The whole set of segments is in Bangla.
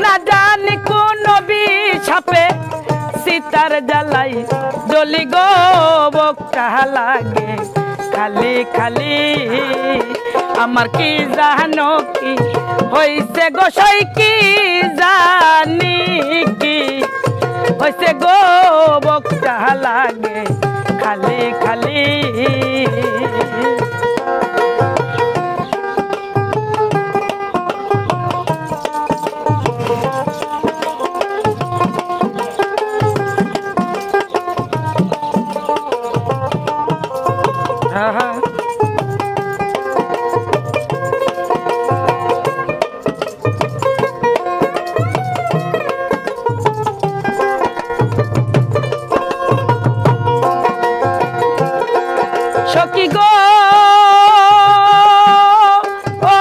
না জানি কোন বিষাপে সীতার জ্বালাই জ্বলি গো বকটা লাগে খালি খালি আমার কি জানো কি হইছে গোসাই কি জানি কি হইছে গো বকটা লাগে খালি খালি সখী গো ও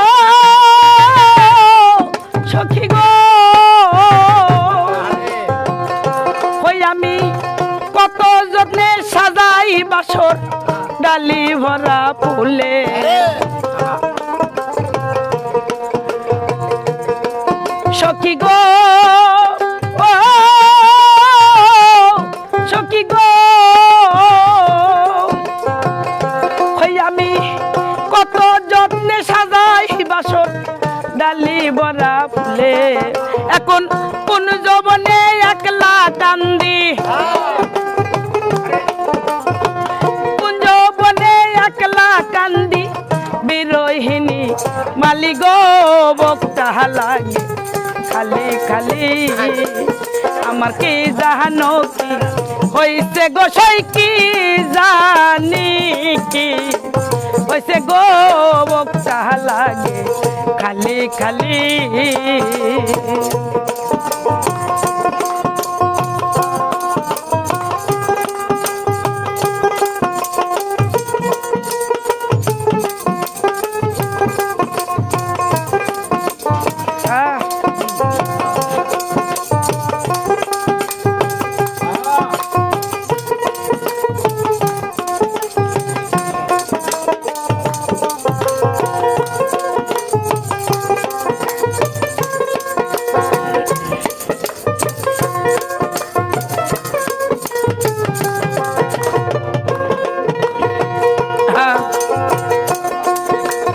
সখী গো হই আমি কত যত্নে সাজাই বাসর ডালি ভরা ফুলে সখী গো ও সখী গো আমি কত যত্নে সাজাই বাসর ডালি ভরা ফুলে এখন কোন যৌবনে একলা কান্দি কোন যৌবনে একলা কান্দি বিরহিনী মালি গো বকটা লাগে খালি খালি আমার কি জানো কি হইছে গোসাই কি জানি কি হইছে গো বকটা লাগে খালি খালি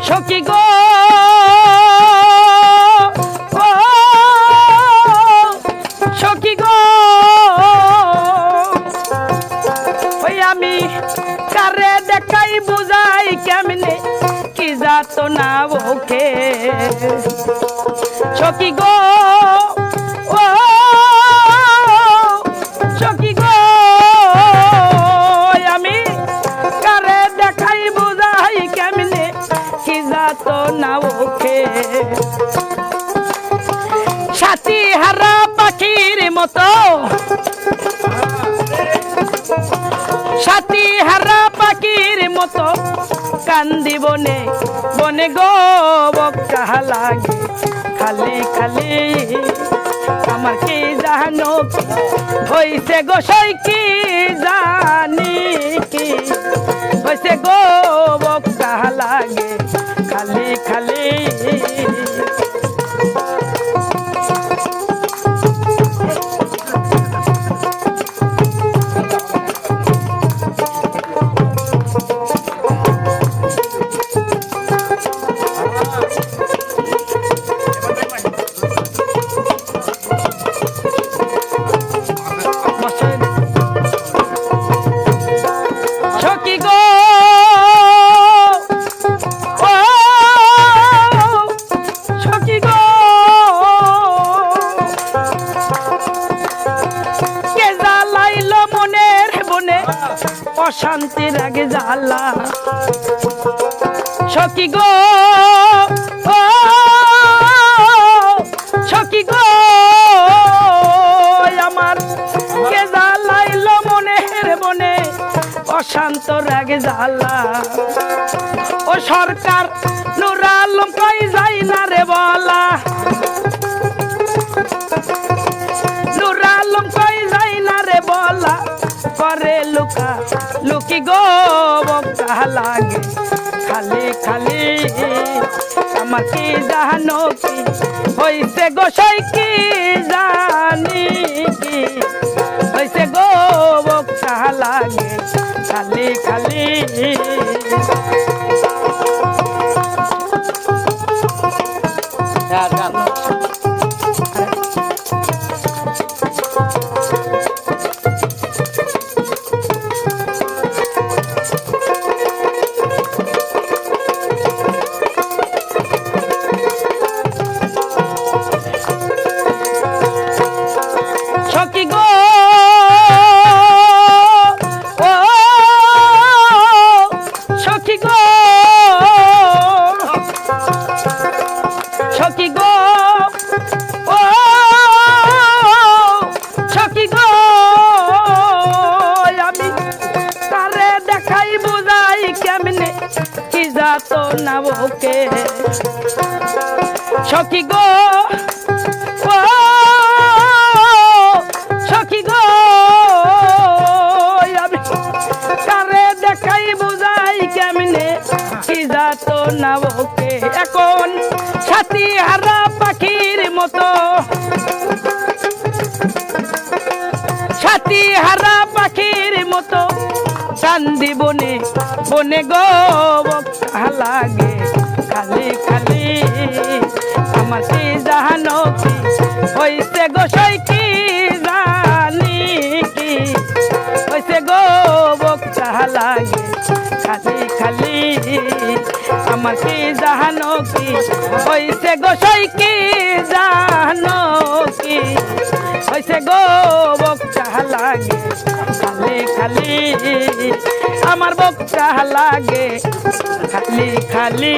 সখী গো ও সখী গো ওই আমি কারে দেখাই বুঝাই কেমনে কি যাত না ওকে সখী গো ও সখী গো আমি কারে দেখাই বুঝাই কেমনে কি যাত না ওকে সাথী হারা পাখির মতো সাথী হারা পাখির মতো কান্দি বনে বনে গো বকটা লাগে খালি খালি আমার কি জানো হইছে গোসাই কি জানি কি হইছে গো বকটা লাগে খালি খালি সখী গো ও সখী গো কে জ্বালাইল মনের বনে অশান্তির আগে জ্বালা সখী গো ও সখী গো আমার কে জ্বালাইল মনের বনে অশান্ত রাগে জ্বালা ও সরকার নুর আলম কই যাই না রে বলা নুর আলম কই যাই না রে বলা করে লুকা লুকি গো বকটা লাগে খালি খালি আমার কি জানো কি হইছে গোসাই কি জানি কি হইছে গো বক্তা লাগে খালি খালি সখী গো ও সখী গো সখী গো ও সখী গো আমি তারে দেখাই বুঝাই কেমনে কি যাত না ওকে সখী গো ও সখী গো আমি তারে দেখাই বুঝাই কেমনে কি যাত না ওকে এখন সাথী হারা পাখির মতো সাথী হারা পাখির মতো কান্দি বনে বনে গো বক্তা লাগে খালি খালি আমার কি জানো কি হইছে গোসাই কি জানি কি হইছে গো বক্তা লাগে খালি খালি আমার কি জানো কি হইছে গোসাই কি জানো কি হইছে গো বক্তা লাগে খালি খালি আমার বক্তা লাগে খালি খালি